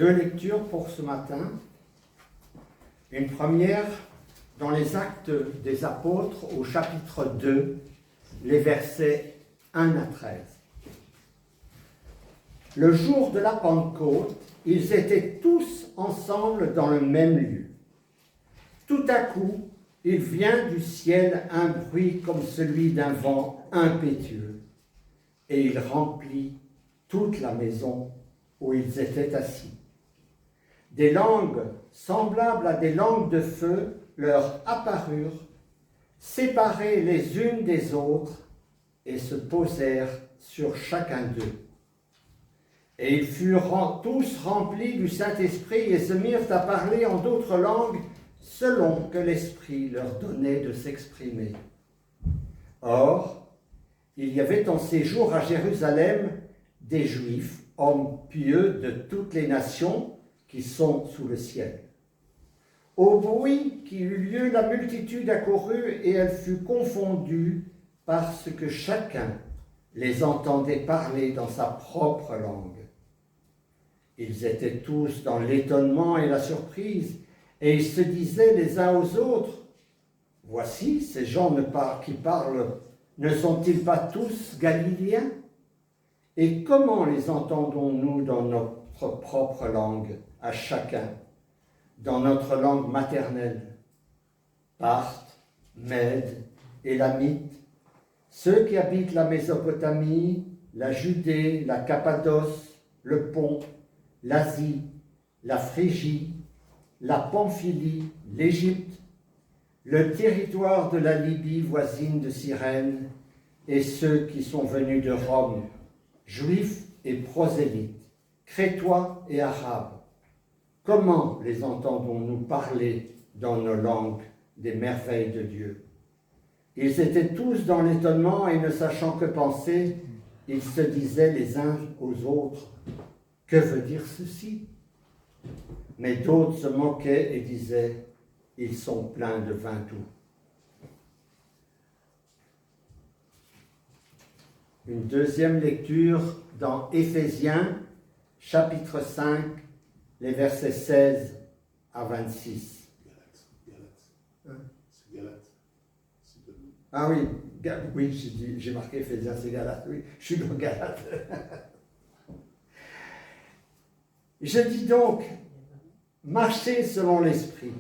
Deux lectures pour ce matin. Une première dans les Actes des Apôtres au chapitre 2, les versets 1 à 13. Le jour de la Pentecôte, ils étaient tous ensemble dans le même lieu. Tout à coup, il vient du ciel un bruit comme celui d'un vent impétueux, et il remplit toute la maison où ils étaient assis. Des langues semblables à des langues de feu leur apparurent, séparées les unes des autres, et se posèrent sur chacun d'eux. Et ils furent tous remplis du Saint-Esprit et se mirent à parler en d'autres langues selon que l'Esprit leur donnait de s'exprimer. Or, il y avait en ces jours à Jérusalem des Juifs, hommes pieux de toutes les nations qui sont sous le ciel. Au bruit qui eut lieu, la multitude accourut et elle fut confondue parce que chacun les entendait parler dans sa propre langue. Ils étaient tous dans l'étonnement et la surprise, et ils se disaient les uns aux autres, « Voici, ces gens qui parlent, ne sont-ils pas tous Galiléens? Et comment les entendons-nous dans notre propre langue, à chacun, dans notre langue maternelle? Parthes, Mèdes, Élamites, ceux qui habitent la Mésopotamie, la Judée, la Cappadoce, le Pont, l'Asie, la Phrygie, la Pamphylie, l'Égypte, le territoire de la Libye voisine de Cyrène, et ceux qui sont venus de Rome, juifs et prosélytes, crétois et arabes. Comment les entendons-nous parler dans nos langues des merveilles de Dieu? Ils étaient tous dans l'étonnement et ne sachant que penser, ils se disaient les uns aux autres, « Que veut dire ceci ?» Mais d'autres se moquaient et disaient, « Ils sont pleins de vin doux. » Une deuxième lecture dans Éphésiens, chapitre 5, les versets 16 à 26. C'est Galates. Ah oui, oui, j'ai marqué Éphésiens, c'est Galates, oui, je suis dans Galates. Je dis donc, marchez selon l'Esprit,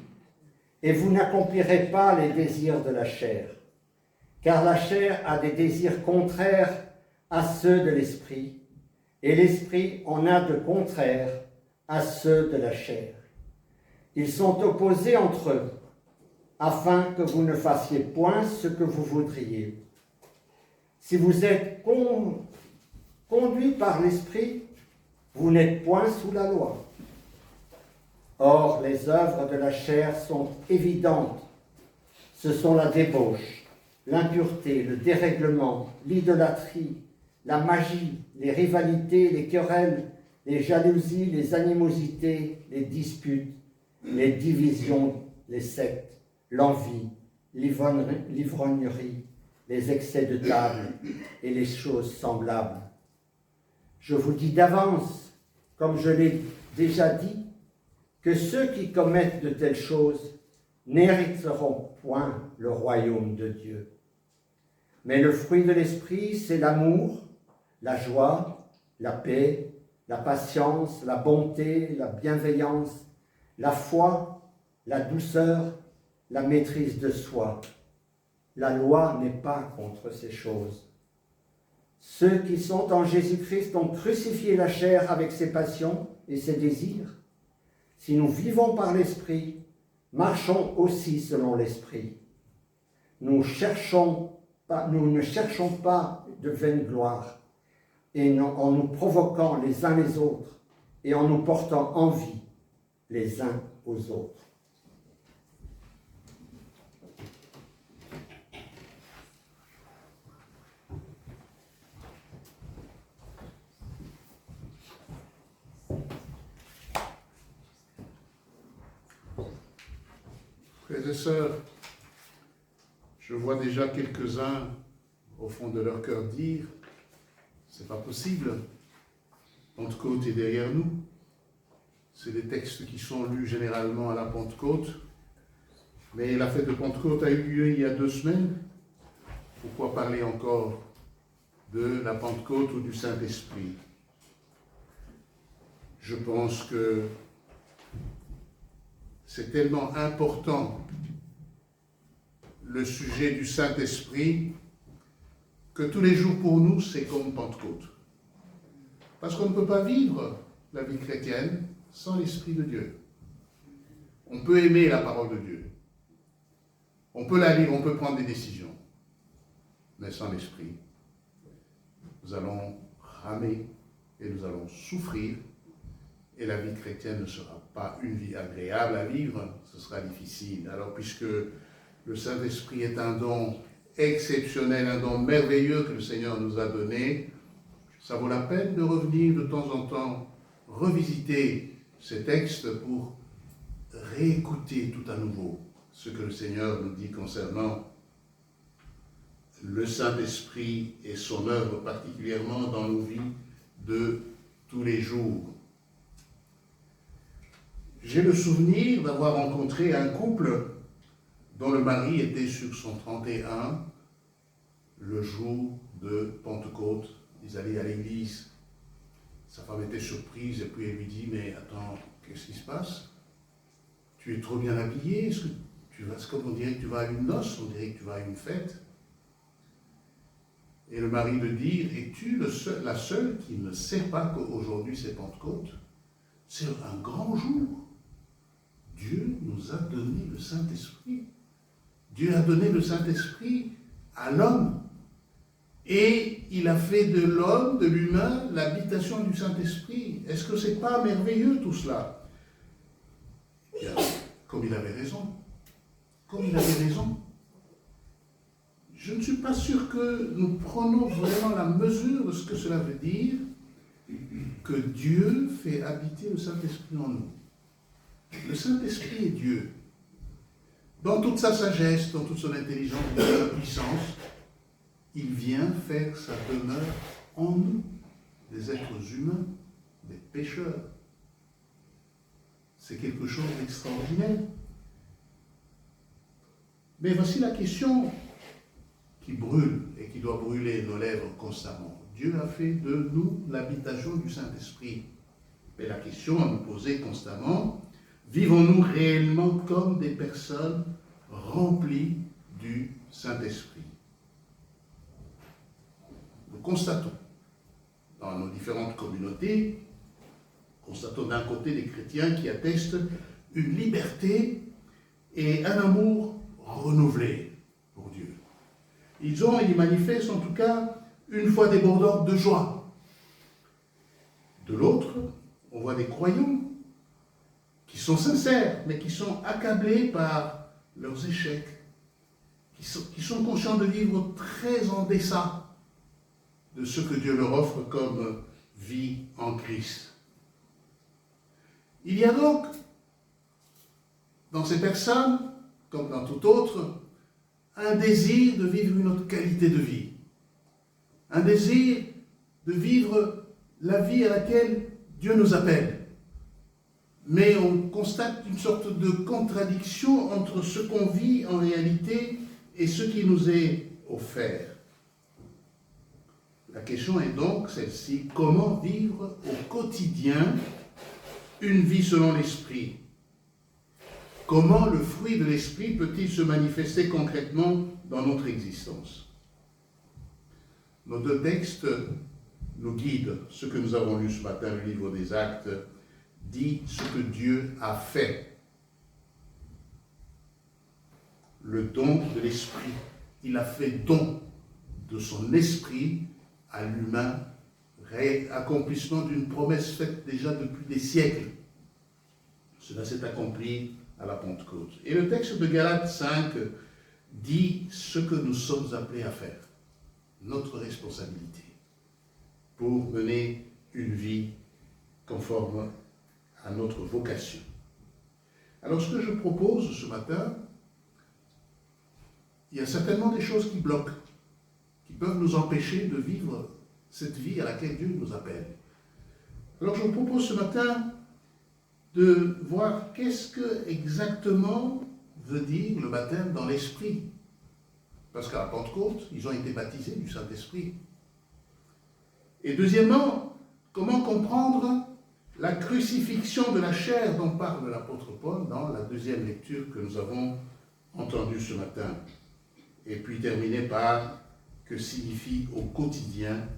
et vous n'accomplirez pas les désirs de la chair, car la chair a des désirs contraires à ceux de l'Esprit, et l'Esprit en a de contraires à ceux de la chair. Ils sont opposés entre eux, afin que vous ne fassiez point ce que vous voudriez. Si vous êtes conduits par l'Esprit, vous n'êtes point sous la loi. Or, les œuvres de la chair sont évidentes. Ce sont la débauche, l'impureté, le dérèglement, l'idolâtrie, la magie, les rivalités, les querelles, les jalousies, les animosités, les disputes, les divisions, les sectes, l'envie, l'ivrognerie, les excès de table et les choses semblables. Je vous dis d'avance, comme je l'ai déjà dit, que ceux qui commettent de telles choses n'hériteront point le royaume de Dieu. Mais le fruit de l'esprit, c'est l'amour, la joie, la paix, la patience, la bonté, la bienveillance, la foi, la douceur, la maîtrise de soi. La loi n'est pas contre ces choses. Ceux qui sont en Jésus-Christ ont crucifié la chair avec ses passions et ses désirs. Si nous vivons par l'Esprit, marchons aussi selon l'Esprit. Nous ne cherchons pas de vaine gloire, et en nous provoquant les uns les autres, et en nous portant envie les uns aux autres. Frères et sœurs, je vois déjà quelques-uns au fond de leur cœur dire « C'est pas possible, Pentecôte est derrière nous. C'est des textes qui sont lus généralement à la Pentecôte. Mais la fête de Pentecôte a eu lieu il y a 2 semaines. Pourquoi parler encore de la Pentecôte ou du Saint-Esprit? Je pense que c'est tellement important le sujet du Saint-Esprit que tous les jours pour nous, c'est comme Pentecôte. Parce qu'on ne peut pas vivre la vie chrétienne sans l'Esprit de Dieu. On peut aimer la parole de Dieu. On peut la lire, on peut prendre des décisions. Mais sans l'Esprit, nous allons ramer et nous allons souffrir. Et la vie chrétienne ne sera pas une vie agréable à vivre, ce sera difficile. Alors, puisque le Saint-Esprit est un don exceptionnel, un don merveilleux que le Seigneur nous a donné, ça vaut la peine de revenir de temps en temps, revisiter ces textes pour réécouter tout à nouveau ce que le Seigneur nous dit concernant le Saint-Esprit et son œuvre, particulièrement dans nos vies de tous les jours. J'ai le souvenir d'avoir rencontré un couple dont le mari était sur son 31 le jour de Pentecôte. Ils allaient à l'église. Sa femme était surprise et puis elle lui dit « Mais attends, qu'est-ce qui se passe? Tu es trop bien habillé. Est-ce que tu vas, comme on dirait que tu vas à une noce, on dirait que tu vas à une fête. » Et le mari lui dit « Es-tu la seule qui ne sait pas qu'aujourd'hui c'est Pentecôte? C'est un grand jour. Dieu nous a donné le Saint-Esprit. Dieu a donné le Saint-Esprit à l'homme. Et il a fait de l'homme, de l'humain, l'habitation du Saint-Esprit. Est-ce que c'est pas merveilleux tout cela? Bien, comme il avait raison. Comme il avait raison. Je ne suis pas sûr que nous prenons vraiment la mesure de ce que cela veut dire, que Dieu fait habiter le Saint-Esprit en nous. Le Saint-Esprit est Dieu. Dans toute sa sagesse, dans toute son intelligence, dans toute sa puissance, il vient faire sa demeure en nous, des êtres humains, des pécheurs. C'est quelque chose d'extraordinaire. Mais voici la question qui brûle et qui doit brûler nos lèvres constamment. Dieu a fait de nous l'habitation du Saint-Esprit. Mais la question à nous poser constamment, vivons-nous réellement comme des personnes remplies du Saint-Esprit? Nous constatons dans nos différentes communautés, constatons d'un côté des chrétiens qui attestent une liberté et un amour renouvelé pour Dieu. Ils manifestent en tout cas une foi débordante de joie. De l'autre, on voit des croyants qui sont sincères, mais qui sont accablés par leurs échecs, qui sont conscients de vivre très en deçà de ce que Dieu leur offre comme vie en Christ. Il y a donc, dans ces personnes, comme dans tout autre, un désir de vivre une autre qualité de vie, un désir de vivre la vie à laquelle Dieu nous appelle. Mais on constate une sorte de contradiction entre ce qu'on vit en réalité et ce qui nous est offert. La question est donc celle-ci: comment vivre au quotidien une vie selon l'Esprit? Comment le fruit de l'Esprit peut-il se manifester concrètement dans notre existence? Nos 2 textes nous guident. Ce que nous avons lu ce matin, le livre des Actes, dit ce que Dieu a fait. Le don de l'Esprit. Il a fait don de son Esprit à l'humain, accomplissement d'une promesse faite déjà depuis des siècles. Cela s'est accompli à la Pentecôte. Et le texte de Galates 5 dit ce que nous sommes appelés à faire, notre responsabilité, pour mener une vie conforme à notre vocation. Alors ce que je propose ce matin, il y a certainement des choses qui bloquent, qui peuvent nous empêcher de vivre cette vie à laquelle Dieu nous appelle. Alors je vous propose ce matin de voir qu'est-ce que exactement veut dire le baptême dans l'Esprit. Parce qu'à la Pentecôte, ils ont été baptisés du Saint-Esprit. Et deuxièmement, comment comprendre la crucifixion de la chair dont parle l'apôtre Paul dans la deuxième lecture que nous avons entendue ce matin. Et puis terminer par que signifie au quotidien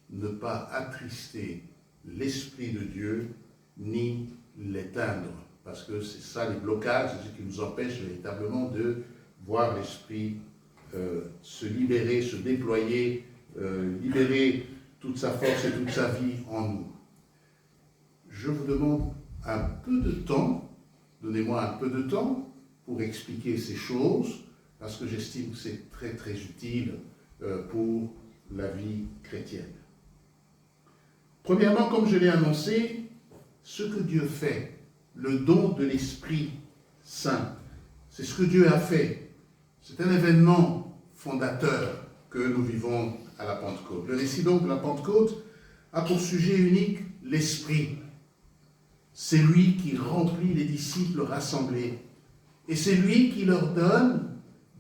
ne pas attrister l'Esprit de Dieu ni l'éteindre. Parce que c'est ça les blocages, c'est ce qui nous empêche véritablement de voir l'Esprit se libérer, se déployer, libérer toute sa force et toute sa vie en nous. Je vous demande un peu de temps, donnez-moi un peu de temps pour expliquer ces choses, parce que j'estime que c'est très très utile pour la vie chrétienne. Premièrement, comme je l'ai annoncé, ce que Dieu fait, le don de l'Esprit Saint, c'est ce que Dieu a fait. C'est un événement fondateur que nous vivons à la Pentecôte. Le récit donc de la Pentecôte a pour sujet unique l'Esprit. C'est lui qui remplit les disciples rassemblés. Et c'est lui qui leur donne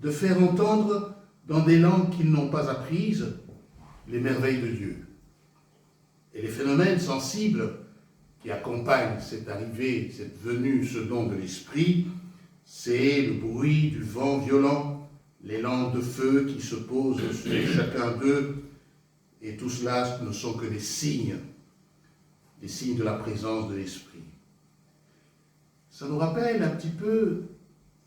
de faire entendre dans des langues qu'ils n'ont pas apprises les merveilles de Dieu. Et les phénomènes sensibles qui accompagnent cette arrivée, cette venue, ce don de l'Esprit, c'est le bruit du vent violent, les langues de feu qui se posent sur chacun d'eux, et tout cela ne sont que des signes de la présence de l'Esprit. Ça nous rappelle un petit peu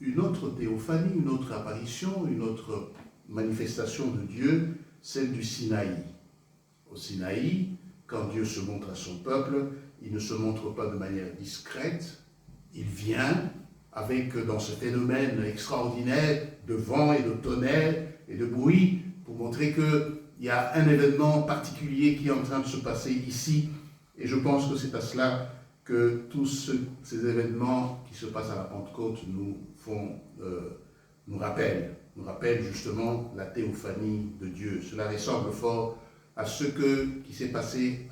une autre théophanie, une autre apparition, une autre manifestation de Dieu, celle du Sinaï. Au Sinaï, quand Dieu se montre à son peuple, il ne se montre pas de manière discrète, il vient avec, dans ce phénomène extraordinaire de vent et de tonnerre et de bruit, pour montrer qu'il y a un événement particulier qui est en train de se passer ici. Et je pense que c'est à cela que tous ces événements qui se passent à la Pentecôte nous rappellent justement la théophanie de Dieu. Cela ressemble fort à ce qui s'est passé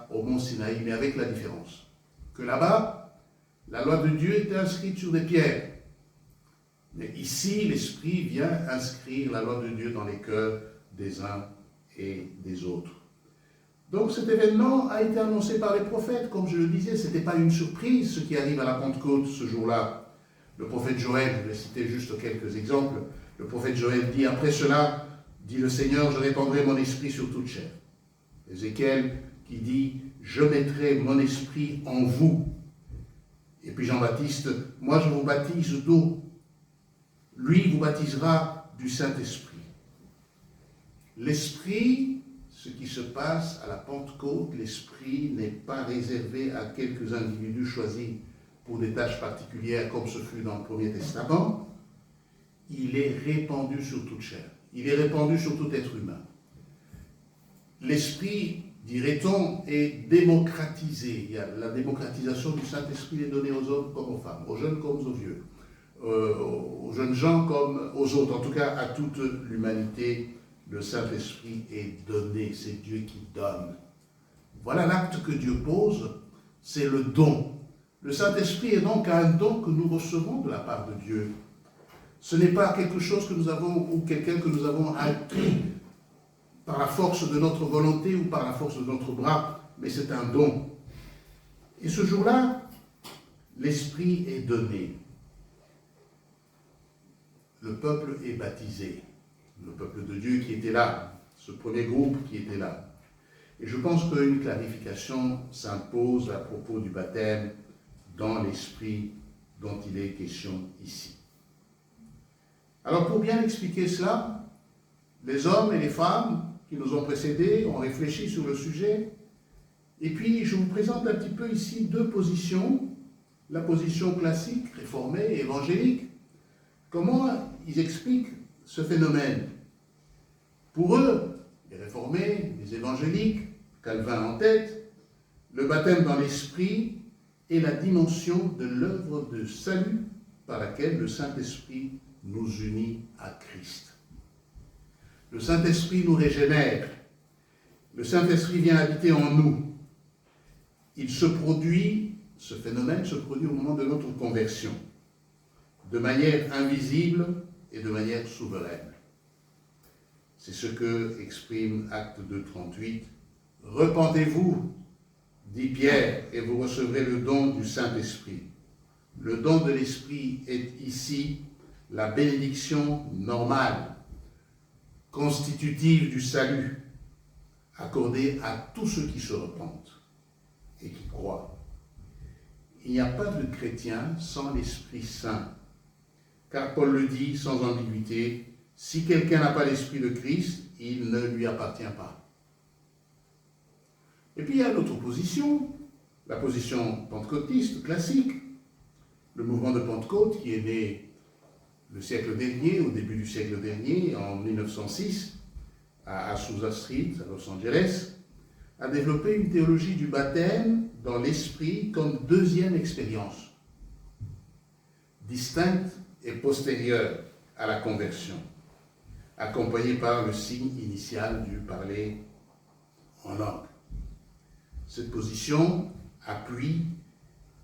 au mont Sinaï, mais avec la différence que là-bas, la loi de Dieu était inscrite sur des pierres. Mais ici, l'Esprit vient inscrire la loi de Dieu dans les cœurs des uns et des autres. Donc cet événement a été annoncé par les prophètes, comme je le disais, ce n'était pas une surprise ce qui arrive à la Pentecôte ce jour-là. Le prophète Joël, je vais citer juste quelques exemples, le prophète Joël dit « Après cela, dit le Seigneur, je répandrai mon esprit sur toute chair. » Ézéchiel qui dit « Je mettrai mon esprit en vous. » Et puis Jean-Baptiste, « Moi je vous baptise d'eau. Lui vous baptisera du Saint-Esprit. » L'Esprit, ce qui se passe à la Pentecôte, l'Esprit n'est pas réservé à quelques individus choisis pour des tâches particulières comme ce fut dans le Premier Testament. Il est répandu sur toute chair. Il est répandu sur tout être humain. L'Esprit, dirait-on, est démocratisé. Il y a la démocratisation du Saint-Esprit est donnée aux hommes comme aux femmes, aux jeunes comme aux vieux, aux jeunes gens comme aux autres, en tout cas à toute l'humanité. Le Saint-Esprit est donné, c'est Dieu qui donne. Voilà l'acte que Dieu pose, c'est le don. Le Saint-Esprit est donc un don que nous recevons de la part de Dieu. Ce n'est pas quelque chose que nous avons, ou quelqu'un que nous avons acquis par la force de notre volonté ou par la force de notre bras, mais c'est un don. Et ce jour-là, l'Esprit est donné. Le peuple est baptisé. Le peuple de Dieu qui était là, ce premier groupe qui était là. Et je pense qu'une clarification s'impose à propos du baptême dans l'esprit dont il est question ici. Alors pour bien expliquer cela, les hommes et les femmes qui nous ont précédés ont réfléchi sur le sujet, et puis je vous présente un petit peu ici deux positions, la position classique, réformée et évangélique. Comment ils expliquent ce phénomène? Pour eux, les réformés, les évangéliques, Calvin en tête, le baptême dans l'esprit est la dimension de l'œuvre de salut par laquelle le Saint-Esprit nous unit à Christ. Le Saint-Esprit nous régénère. Le Saint-Esprit vient habiter en nous. Il se produit ce phénomène se produit au moment de notre conversion, de manière invisible et de manière souveraine. C'est ce que exprime Acte 2:38. « Repentez-vous, dit Pierre, et vous recevrez le don du Saint-Esprit. » Le don de l'Esprit est ici la bénédiction normale, constitutive du salut, accordée à tous ceux qui se repentent et qui croient. Il n'y a pas de chrétien sans l'Esprit Saint, car Paul le dit sans ambiguïté, « Si quelqu'un n'a pas l'Esprit de Christ, il ne lui appartient pas. » Et puis il y a l'autre position, la position pentecôtiste classique, le mouvement de Pentecôte qui est né le siècle dernier, au début du siècle dernier, en 1906, à Azusa Street, à Los Angeles, a développé une théologie du baptême dans l'esprit comme deuxième expérience, distincte et postérieure à la conversion, accompagnée par le signe initial du parler en langue. Cette position appuie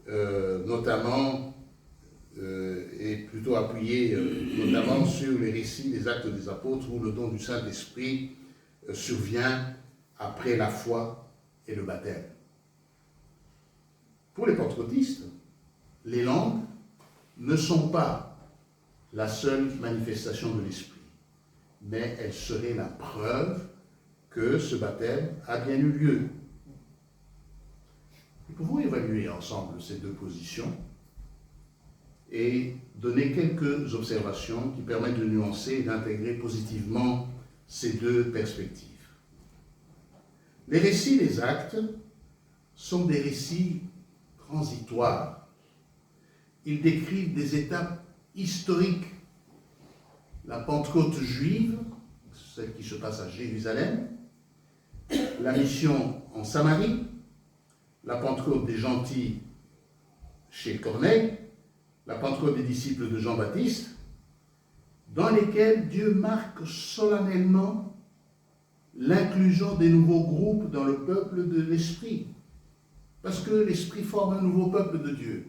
notamment est plutôt appuyée notamment sur les récits des Actes des Apôtres où le don du Saint-Esprit survient après la foi et le baptême. Pour les pentecôtistes, les langues ne sont pas la seule manifestation de l'Esprit, mais elles seraient la preuve que ce baptême a bien eu lieu. Nous pouvons évaluer ensemble ces deux positions et donner quelques observations qui permettent de nuancer et d'intégrer positivement ces deux perspectives. Les récits des actes sont des récits transitoires. Ils décrivent des étapes historiques. La Pentecôte juive, celle qui se passe à Jérusalem, la mission en Samarie, la Pentecôte des gentils chez Corneille, la Pentecôte des disciples de Jean-Baptiste, dans lesquels Dieu marque solennellement l'inclusion des nouveaux groupes dans le peuple de l'Esprit, parce que l'Esprit forme un nouveau peuple de Dieu.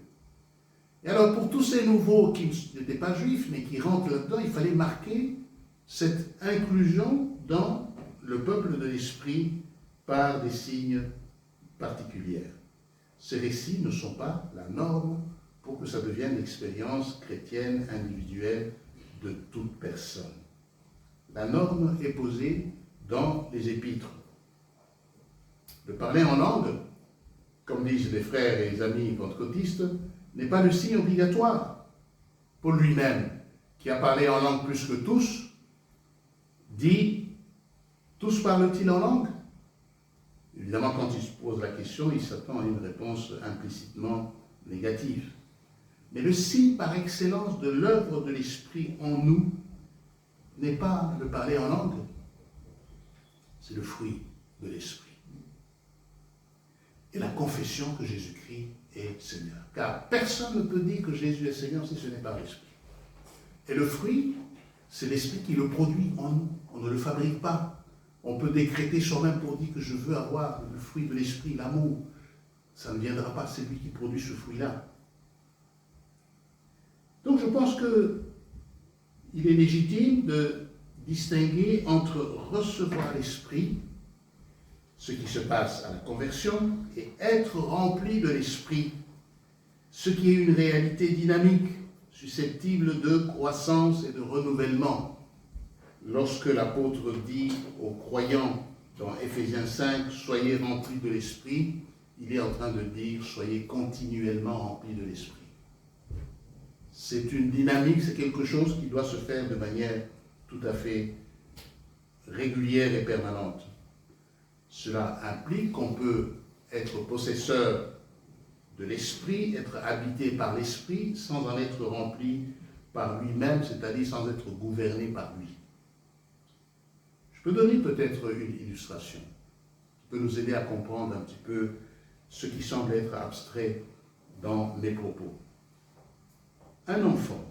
Et alors pour tous ces nouveaux qui n'étaient pas juifs, mais qui rentrent là-dedans, il fallait marquer cette inclusion dans le peuple de l'Esprit par des signes particuliers. Ces récits ne sont pas la norme pour que ça devienne l'expérience chrétienne individuelle de toute personne. La norme est posée dans les épîtres. Le parler en langue, comme disent les frères et les amis pentecôtistes, n'est pas le signe obligatoire. Paul lui-même, qui a parlé en langue plus que tous, dit « Tous parlent-ils en langue ?» Évidemment, quand il se pose la question, il s'attend à une réponse implicitement négative. Mais le signe par excellence de l'œuvre de l'Esprit en nous n'est pas le parler en langue, c'est le fruit de l'Esprit. Et la confession que Jésus-Christ est Seigneur. Car personne ne peut dire que Jésus est Seigneur si ce n'est par l'Esprit. Et le fruit, c'est l'Esprit qui le produit en nous. On ne le fabrique pas. On peut décréter soi-même pour dire que je veux avoir le fruit de l'Esprit, l'amour. Ça ne viendra pas, c'est lui qui produit ce fruit-là. Donc je pense qu'il est légitime de distinguer entre recevoir l'Esprit, ce qui se passe à la conversion, et être rempli de l'Esprit, ce qui est une réalité dynamique, susceptible de croissance et de renouvellement. Lorsque l'apôtre dit aux croyants dans Éphésiens 5, « Soyez remplis de l'Esprit », il est en train de dire « Soyez continuellement remplis de l'Esprit ». C'est une dynamique, c'est quelque chose qui doit se faire de manière tout à fait régulière et permanente. Cela implique qu'on peut être possesseur de l'Esprit, être habité par l'Esprit, sans en être rempli par lui-même, c'est-à-dire sans être gouverné par lui. Je peux donner peut-être une illustration qui peut nous aider à comprendre un petit peu ce qui semble être abstrait dans mes propos. Un enfant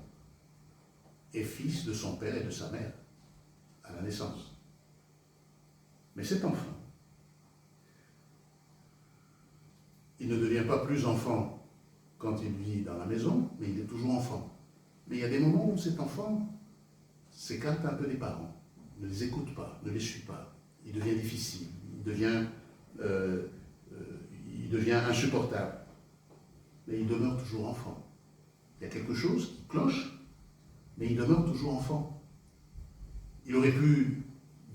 est fils de son père et de sa mère à la naissance. Mais cet enfant, il ne devient pas plus enfant quand il vit dans la maison, mais il est toujours enfant. Mais il y a des moments où cet enfant s'écarte un peu des parents, ne les écoute pas, ne les suit pas. Il devient difficile, il devient insupportable. Mais il demeure toujours enfant. Il y a quelque chose qui cloche, mais il demeure toujours enfant. Il aurait pu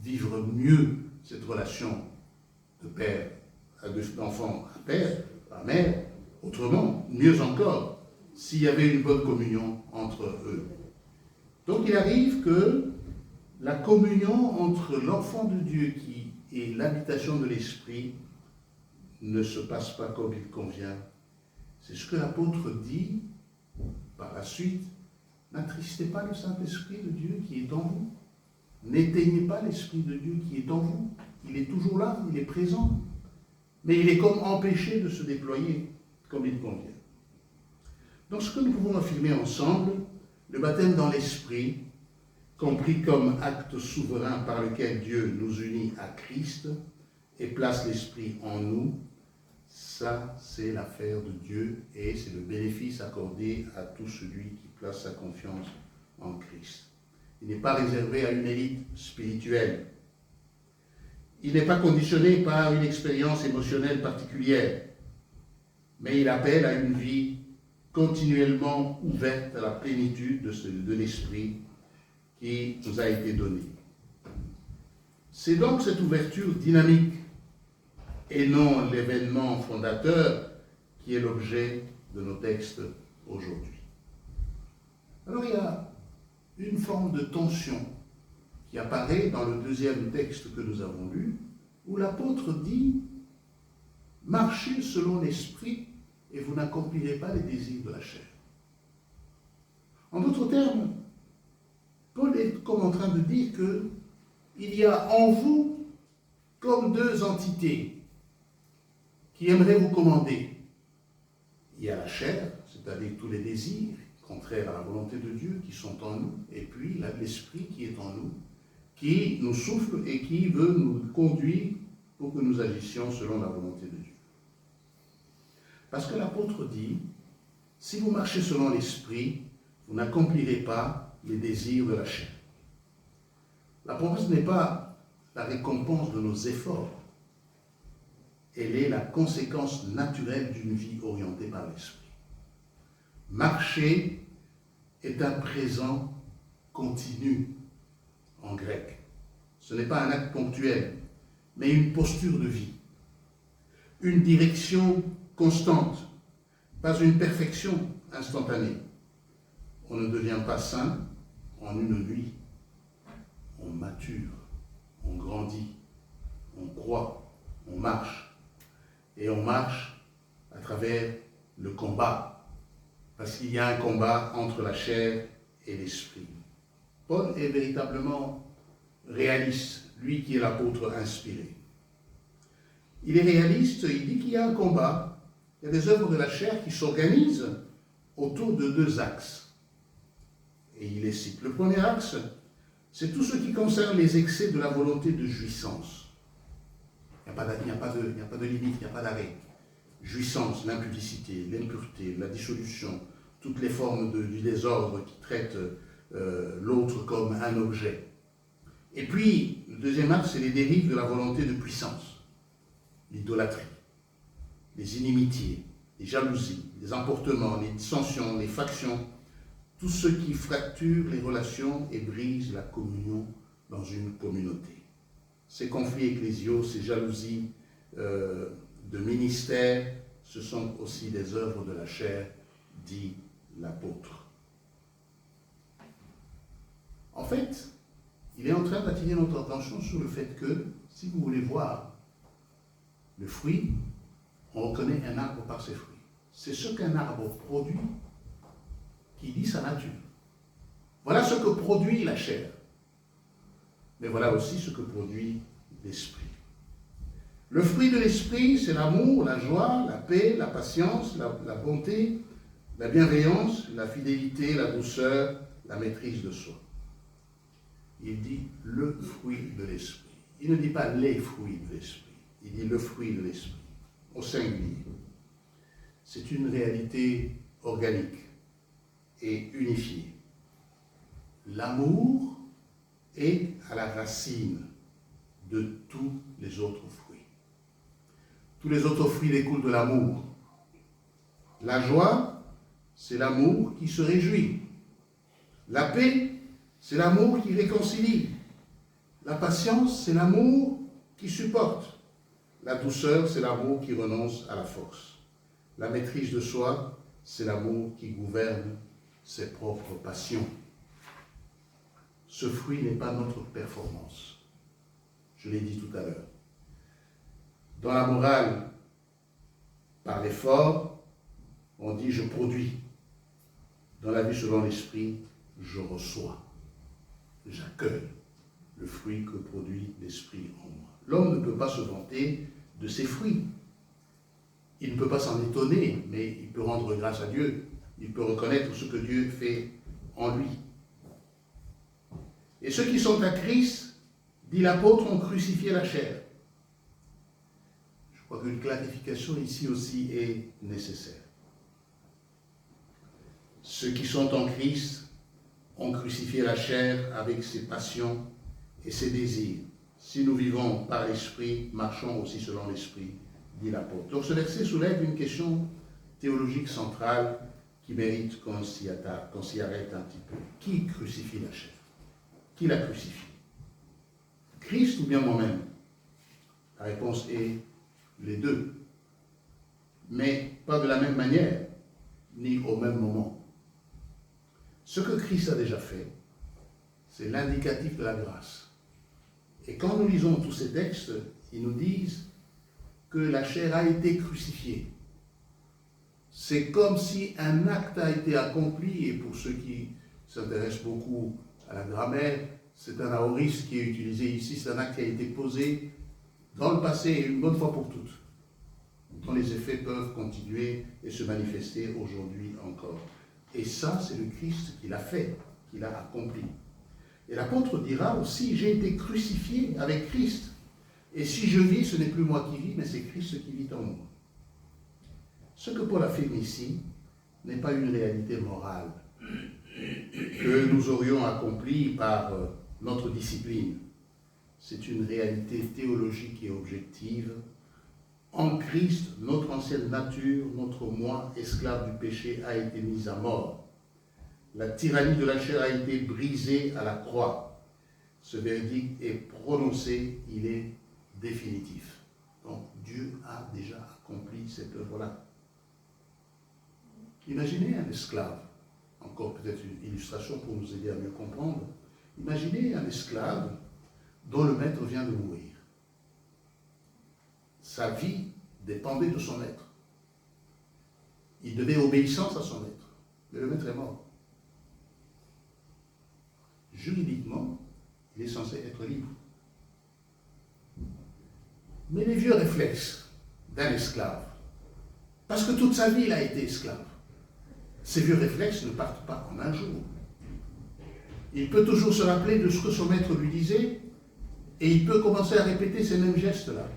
vivre mieux cette relation de père, d'enfant à père, à mère, autrement, mieux encore, s'il y avait une bonne communion entre eux. Donc il arrive que la communion entre l'enfant de Dieu et l'habitation de l'Esprit ne se passe pas comme il convient. C'est ce que l'apôtre dit par la suite. N'attristez pas le Saint-Esprit de Dieu qui est en vous. N'éteignez pas l'Esprit de Dieu qui est en vous. Il est toujours là, il est présent. Mais il est comme empêché de se déployer comme il convient. Donc ce que nous pouvons affirmer ensemble, le baptême dans l'Esprit, compris comme acte souverain par lequel Dieu nous unit à Christ et place l'Esprit en nous, ça c'est l'affaire de Dieu et c'est le bénéfice accordé à tout celui qui place sa confiance en Christ. Il n'est pas réservé à une élite spirituelle. Il n'est pas conditionné par une expérience émotionnelle particulière, mais il appelle à une vie continuellement ouverte à la plénitude de l'Esprit qui nous a été donné. C'est donc cette ouverture dynamique et non l'événement fondateur qui est l'objet de nos textes aujourd'hui. Alors il y a une forme de tension qui apparaît dans le deuxième texte que nous avons lu, où l'apôtre dit « Marchez selon l'Esprit et vous n'accomplirez pas les désirs de la chair. » En d'autres termes, Paul est comme en train de dire qu'il y a en vous comme deux entités qui aimeraient vous commander. Il y a la chair, c'est-à-dire tous les désirs contraires à la volonté de Dieu qui sont en nous, et puis l'Esprit qui est en nous, qui nous souffle et qui veut nous conduire pour que nous agissions selon la volonté de Dieu. Parce que l'apôtre dit, si vous marchez selon l'Esprit, vous n'accomplirez pas les désirs de la chair. La promesse n'est pas la récompense de nos efforts, elle est la conséquence naturelle d'une vie orientée par l'Esprit. Marcher est un présent continu en grec. Ce n'est pas un acte ponctuel, mais une posture de vie, une direction constante, pas une perfection instantanée. On ne devient pas saint en une nuit. On mature, on grandit, on croit, on marche. Et on marche à travers le combat, parce qu'il y a un combat entre la chair et l'esprit. Paul est véritablement réaliste, lui qui est l'apôtre inspiré. Il est réaliste, il dit qu'il y a un combat, il y a des œuvres de la chair qui s'organisent autour de deux axes. Et il les cite. Le premier axe, c'est tout ce qui concerne les excès de la volonté de jouissance. Il n'y a pas de limite, il n'y a pas d'arrêt. Jouissance, l'impudicité, l'impureté, la dissolution, toutes les formes du désordre qui traitent l'autre comme un objet. Et puis, le deuxième axe, c'est les dérives de la volonté de puissance. L'idolâtrie, les inimitiés, les jalousies, les emportements, les dissensions, les factions, tout ce qui fracture les relations et brise la communion dans une communauté. Ces conflits ecclésiaux, ces jalousies de ministère, ce sont aussi des œuvres de la chair, dit l'apôtre. En fait, il est en train d'attirer notre attention sur le fait que, si vous voulez voir le fruit, on reconnaît un arbre par ses fruits. C'est ce qu'un arbre produit qui dit sa nature. Voilà ce que produit la chair. Mais voilà aussi ce que produit l'esprit. Le fruit de l'esprit, c'est l'amour, la joie, la paix, la patience, la bonté, la bienveillance, la fidélité, la douceur, la maîtrise de soi. Il dit le fruit de l'esprit. Il ne dit pas les fruits de l'esprit. Il dit le fruit de l'esprit, au singulier. c'est une réalité organique et unifiée. L'amour est à la racine de tous les autres fruits. Tous les autres fruits découlent de l'amour. La joie, c'est l'amour qui se réjouit. La paix, c'est l'amour qui réconcilie. La patience, c'est l'amour qui supporte. La douceur, c'est l'amour qui renonce à la force. La maîtrise de soi, c'est l'amour qui gouverne ses propres passions. Ce fruit n'est pas notre performance. Je l'ai dit tout à l'heure. Dans la morale, par l'effort, on dit « je produis ». Dans la vie selon l'esprit, je reçois. J'accueille le fruit que produit l'esprit en moi. L'homme ne peut pas se vanter de ses fruits. Il ne peut pas s'en étonner, mais il peut rendre grâce à Dieu. Il peut reconnaître ce que Dieu fait en lui. Et ceux qui sont à Christ, dit l'apôtre, ont crucifié la chair. Je crois qu'une clarification ici aussi est nécessaire. Ceux qui sont en Christ ont crucifié la chair avec ses passions et ses désirs. Si nous vivons par l'Esprit, marchons aussi selon l'Esprit, dit l'apôtre. Donc ce verset soulève une question théologique centrale qui mérite qu'on s'y arrête un petit peu. Qui crucifie la chair? Qui la crucifie? Christ ou bien moi-même? La réponse est les deux. Mais pas de la même manière, ni au même moment. Ce que Christ a déjà fait, c'est l'indicatif de la grâce. Et quand nous lisons tous ces textes, ils nous disent que la chair a été crucifiée. C'est comme si un acte a été accompli, et pour ceux qui s'intéressent beaucoup à la grammaire, c'est un aoriste qui est utilisé ici, c'est un acte qui a été posé dans le passé et une bonne fois pour toutes, dont les effets peuvent continuer et se manifester aujourd'hui encore. Et ça, c'est le Christ qui l'a fait, qui l'a accompli. Et l'apôtre dira aussi, j'ai été crucifié avec Christ. Et si je vis, ce n'est plus moi qui vis, mais c'est Christ qui vit en moi. Ce que Paul affirme ici n'est pas une réalité morale que nous aurions accomplie par notre discipline. C'est une réalité théologique et objective. En Christ, notre ancienne nature, notre moi, esclave du péché, a été mise à mort. La tyrannie de la chair a été brisée à la croix. Ce verdict est prononcé, il est définitif. Donc Dieu a déjà accompli cette œuvre-là. Imaginez un esclave, encore peut-être une illustration pour nous aider à mieux comprendre. Imaginez un esclave dont le maître vient de mourir. Sa vie dépendait de son maître. Il devait obéissance à son maître. Mais le maître est mort. Juridiquement, il est censé être libre. Mais les vieux réflexes d'un esclave, parce que toute sa vie il a été esclave, ces vieux réflexes ne partent pas en un jour. Il peut toujours se rappeler de ce que son maître lui disait et il peut commencer à répéter ces mêmes gestes-là.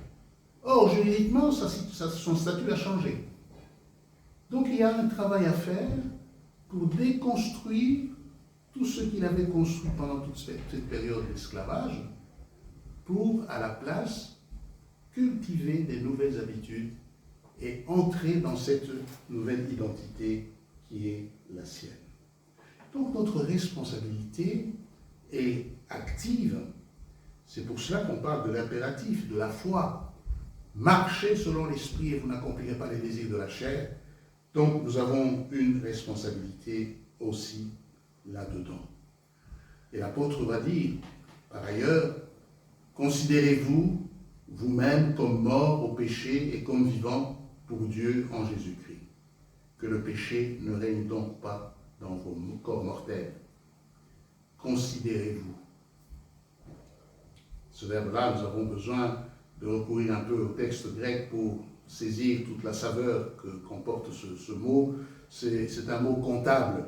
Or, juridiquement, son statut a changé. Donc, il y a un travail à faire pour déconstruire tout ce qu'il avait construit pendant toute cette période d'esclavage pour, à la place, cultiver des nouvelles habitudes et entrer dans cette nouvelle identité qui est la sienne. Donc, notre responsabilité est active. C'est pour cela qu'on parle de l'impératif, de la foi. Marchez selon l'esprit et vous n'accomplirez pas les désirs de la chair. Donc nous avons une responsabilité aussi là-dedans. Et l'apôtre va dire, par ailleurs, considérez-vous vous-même comme morts au péché et comme vivants pour Dieu en Jésus-Christ. Que le péché ne règne donc pas dans vos corps mortels. Considérez-vous. Ce verbe-là, nous avons besoin de recourir un peu au texte grec pour saisir toute la saveur que comporte ce mot. C'est un mot comptable.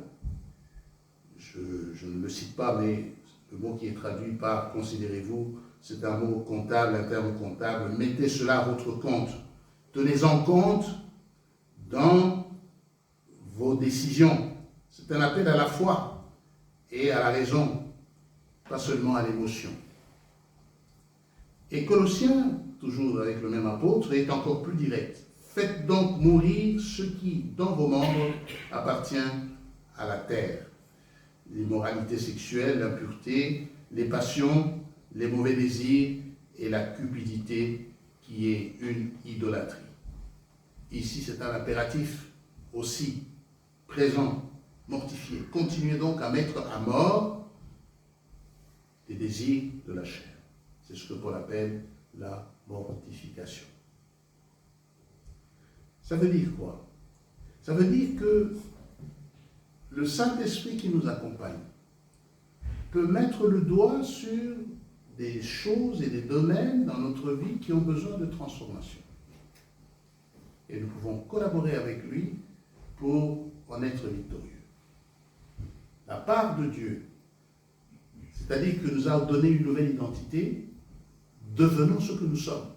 Je ne le cite pas, mais le mot qui est traduit par « considérez-vous », c'est un mot comptable, un terme comptable. Mettez cela à votre compte. Tenez-en compte dans vos décisions. C'est un appel à la foi et à la raison, pas seulement à l'émotion. Et Colossiens, toujours avec le même apôtre, est encore plus direct. Faites donc mourir ce qui, dans vos membres, appartient à la terre. L'immoralité sexuelle, l'impureté, les passions, les mauvais désirs et la cupidité qui est une idolâtrie. Ici, c'est un impératif aussi présent, mortifié. Continuez donc à mettre à mort les désirs de la chair. C'est ce que Paul appelle la mortification. Ça veut dire quoi? Ça veut dire que le Saint-Esprit qui nous accompagne peut mettre le doigt sur des choses et des domaines dans notre vie qui ont besoin de transformation. Et nous pouvons collaborer avec lui pour en être victorieux. La part de Dieu, c'est-à-dire que nous a donné une nouvelle identité, devenons ce que nous sommes.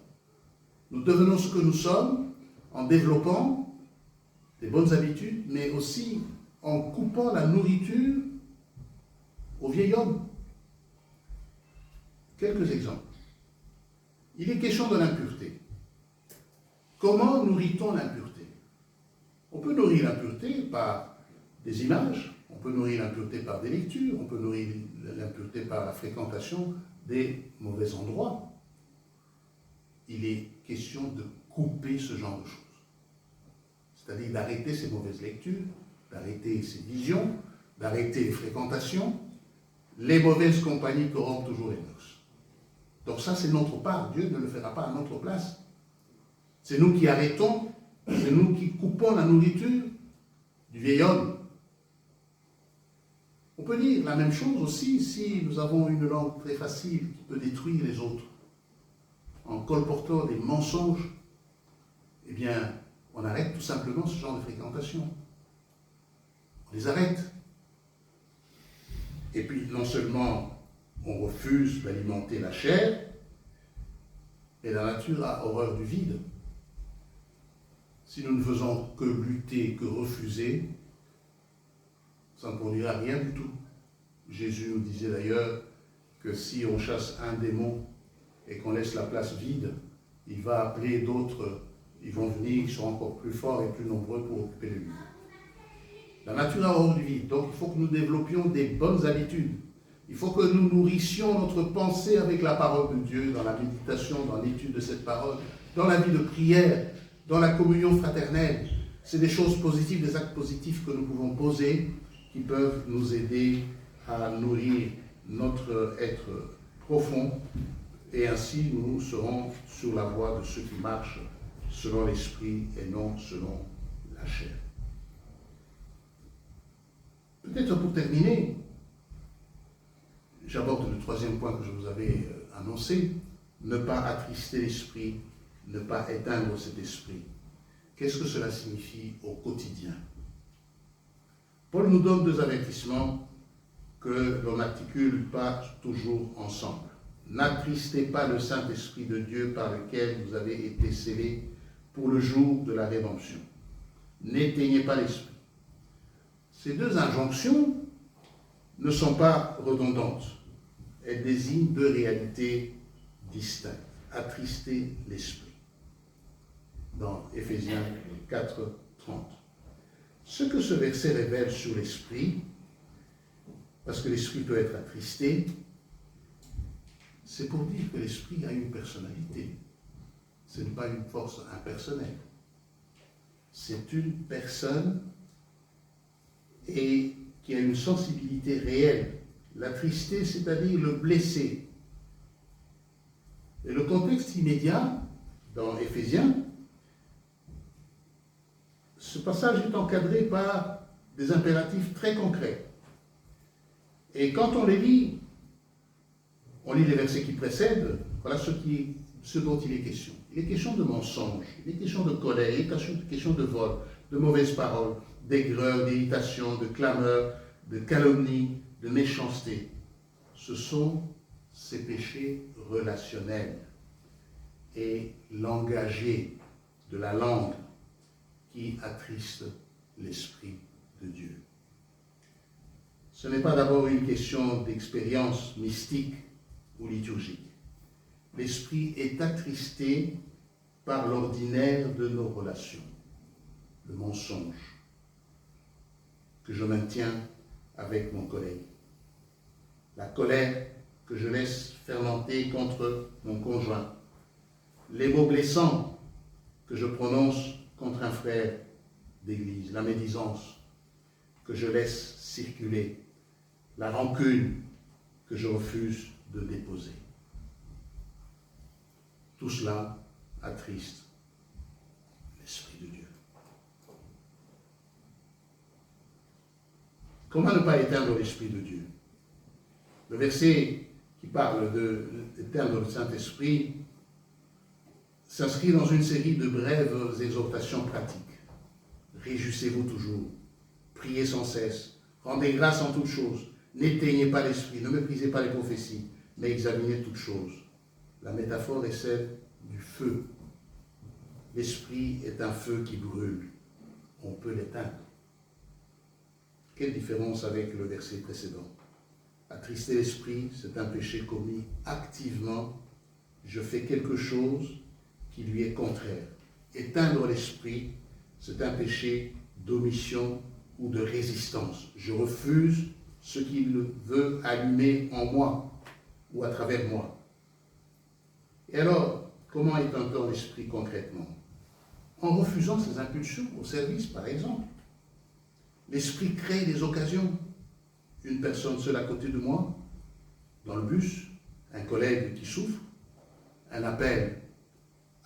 Nous devenons ce que nous sommes en développant des bonnes habitudes, mais aussi en coupant la nourriture au vieil homme. Quelques exemples. Il est question de l'impureté. Comment nourrit-on l'impureté? On peut nourrir l'impureté par des images, on peut nourrir l'impureté par des lectures, on peut nourrir l'impureté par la fréquentation des mauvais endroits. Il est question de couper ce genre de choses. C'est-à-dire d'arrêter ces mauvaises lectures, d'arrêter ces visions, d'arrêter les fréquentations. Les mauvaises compagnies corrompent toujours les mœurs. Donc ça, c'est notre part. Dieu ne le fera pas à notre place. C'est nous qui arrêtons, c'est nous qui coupons la nourriture du vieil homme. On peut dire la même chose aussi si nous avons une langue très facile qui peut détruire les autres. En colportant des mensonges, eh bien, on arrête tout simplement ce genre de fréquentation. On les arrête. Et puis, non seulement on refuse d'alimenter la chair, mais la nature a horreur du vide. Si nous ne faisons que lutter, que refuser, ça ne produira rien du tout. Jésus nous disait d'ailleurs que si on chasse un démon et qu'on laisse la place vide, il va appeler d'autres, ils vont venir, ils seront encore plus forts et plus nombreux pour occuper le lieu. La nature a horreur du vide, donc il faut que nous développions des bonnes habitudes. Il faut que nous nourrissions notre pensée avec la parole de Dieu, dans la méditation, dans l'étude de cette parole, dans la vie de prière, dans la communion fraternelle. C'est des choses positives, des actes positifs que nous pouvons poser qui peuvent nous aider à nourrir notre être profond et ainsi nous serons sur la voie de ceux qui marchent selon l'esprit et non selon la chair. Peut-être pour terminer, j'aborde le troisième point que je vous avais annoncé, ne pas attrister l'esprit, ne pas éteindre cet esprit. Qu'est-ce que cela signifie au quotidien? Paul nous donne deux avertissements que l'on n'articule pas toujours ensemble. N'attristez pas le Saint-Esprit de Dieu par lequel vous avez été scellés pour le jour de la rédemption. N'éteignez pas l'esprit. Ces deux injonctions ne sont pas redondantes. Elles désignent deux réalités distinctes. Attrister l'esprit. Dans Éphésiens 4, 30. Ce que ce verset révèle sur l'esprit, parce que l'esprit peut être attristé, c'est pour dire que l'esprit a une personnalité. Ce n'est pas une force impersonnelle. C'est une personne et qui a une sensibilité réelle. L'attristé, c'est-à-dire le blessé. Et le contexte immédiat, dans Éphésiens, ce passage est encadré par des impératifs très concrets. Et quand on les lit, on lit les versets qui précèdent, voilà ce dont il est question. Il est question de mensonges, il est question de colère, il est question de vol, de mauvaises paroles, d'aigreur, d'irritation, de clameur, de calomnie, de méchanceté. Ce sont ces péchés relationnels et langagiers de la langue qui attristent l'esprit de Dieu. Ce n'est pas d'abord une question d'expérience mystique ou liturgique. L'esprit est attristé par l'ordinaire de nos relations, le mensonge que je maintiens avec mon collègue, la colère que je laisse fermenter contre mon conjoint, les mots blessants que je prononce contre un frère d'église, la médisance que je laisse circuler, la rancune que je refuse de déposer. Tout cela attriste l'Esprit de Dieu. Comment ne pas éteindre l'Esprit de Dieu? Le verset qui parle d'éteindre le Saint-Esprit s'inscrit dans une série de brèves exhortations pratiques. Réjouissez-vous toujours, priez sans cesse, rendez grâce en toutes choses, n'éteignez pas l'Esprit, ne méprisez pas les prophéties, mais examinez toutes choses. La métaphore est celle du feu. L'Esprit est un feu qui brûle. On peut l'éteindre. Quelle différence avec le verset précédent? Attrister l'Esprit, c'est un péché commis activement. Je fais quelque chose qui lui est contraire. Éteindre l'Esprit, c'est un péché d'omission ou de résistance. Je refuse ce qu'il veut allumer en moi ou à travers moi. Et alors, comment éteint-on l'Esprit concrètement? En refusant ses impulsions au service, par exemple. L'Esprit crée des occasions. Une personne seule à côté de moi, dans le bus, un collègue qui souffre, un appel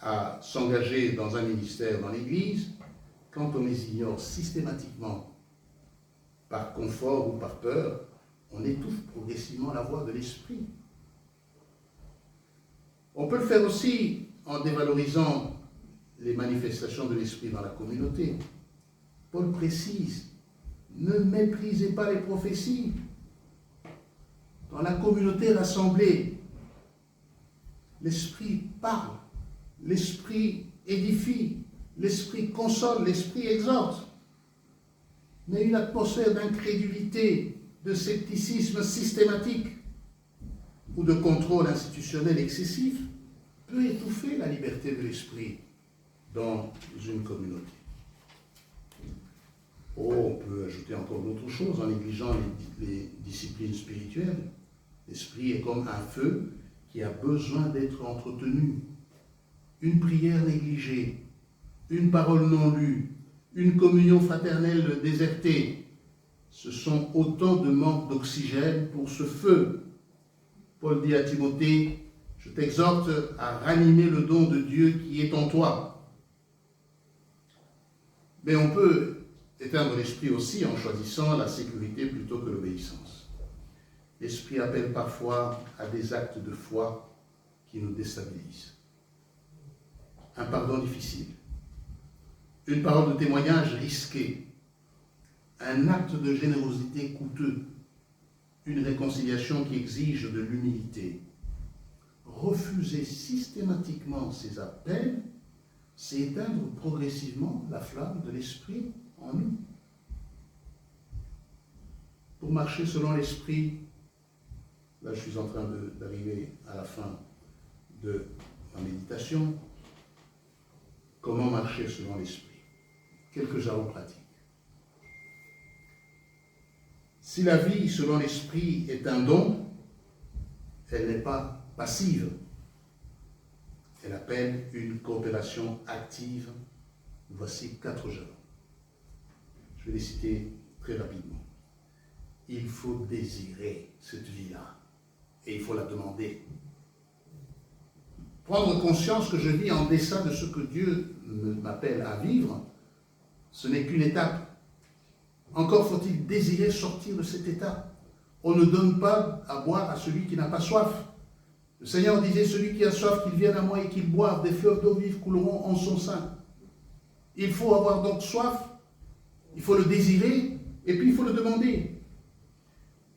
à s'engager dans un ministère dans l'Église. Quand on les ignore systématiquement, par confort ou par peur, on étouffe progressivement la voix de l'Esprit. On peut le faire aussi en dévalorisant les manifestations de l'Esprit dans la communauté. Paul précise, ne méprisez pas les prophéties. Dans la communauté rassemblée, l'Esprit parle, l'Esprit édifie, l'Esprit console, l'Esprit exhorte. Mais une atmosphère d'incrédulité, de scepticisme systématique ou de contrôle institutionnel excessif peut étouffer la liberté de l'Esprit dans une communauté. On peut ajouter encore d'autres choses en négligeant les disciplines spirituelles. L'Esprit est comme un feu qui a besoin d'être entretenu. Une prière négligée, une parole non lue, une communion fraternelle désertée, ce sont autant de manques d'oxygène pour ce feu. Paul dit à Timothée, je t'exhorte à ranimer le don de Dieu qui est en toi. Mais on peut éteindre l'Esprit aussi en choisissant la sécurité plutôt que l'obéissance. L'Esprit appelle parfois à des actes de foi qui nous déstabilisent. Un pardon difficile, une parole de témoignage risquée, un acte de générosité coûteux, une réconciliation qui exige de l'humilité. Refuser systématiquement ces appels, c'est éteindre progressivement la flamme de l'Esprit en nous. Pour marcher selon l'Esprit, là je suis en train d'arriver à la fin de ma méditation. Comment marcher selon l'Esprit? Quelques jalons pratiques. Si la vie selon l'Esprit est un don, elle n'est pas passive. Elle appelle une coopération active. Voici 4 jalons. Je vais les citer très rapidement. Il faut désirer cette vie-là et il faut la demander. Prendre conscience que je vis en deçà de ce que Dieu m'appelle à vivre, ce n'est qu'une étape. Encore faut-il désirer sortir de cet état. On ne donne pas à boire à celui qui n'a pas soif. Le Seigneur disait, celui qui a soif, qu'il vienne à moi et qu'il boive, des fleuves d'eau vive couleront en son sein. Il faut avoir donc soif, il faut le désirer, et puis il faut le demander.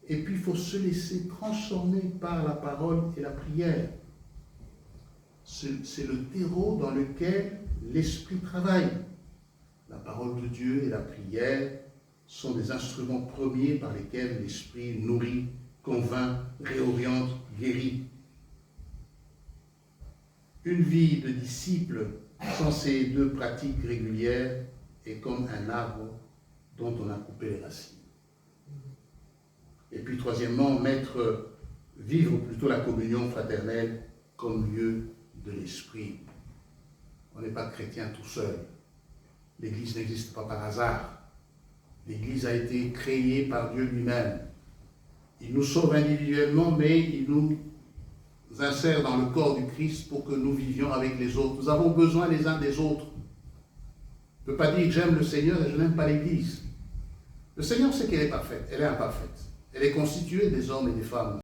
Et puis il faut se laisser transformer par la parole et la prière. C'est le terreau dans lequel l'Esprit travaille. La parole de Dieu et la prière sont des instruments premiers par lesquels l'Esprit nourrit, convainc, réoriente, guérit. Une vie de disciple sans ces deux pratiques régulières est comme un arbre dont on a coupé les racines. Et puis troisièmement, vivre plutôt la communion fraternelle comme lieu de l'esprit. On n'est pas chrétien tout seul. L'Église n'existe pas par hasard. L'Église a été créée par Dieu lui-même. Il nous sauve individuellement, mais il nous insère dans le corps du Christ pour que nous vivions avec les autres. Nous avons besoin les uns des autres. On ne peut pas dire que j'aime le Seigneur et je n'aime pas l'Église. Le Seigneur sait qu'elle est parfaite, elle est imparfaite. Elle est constituée des hommes et des femmes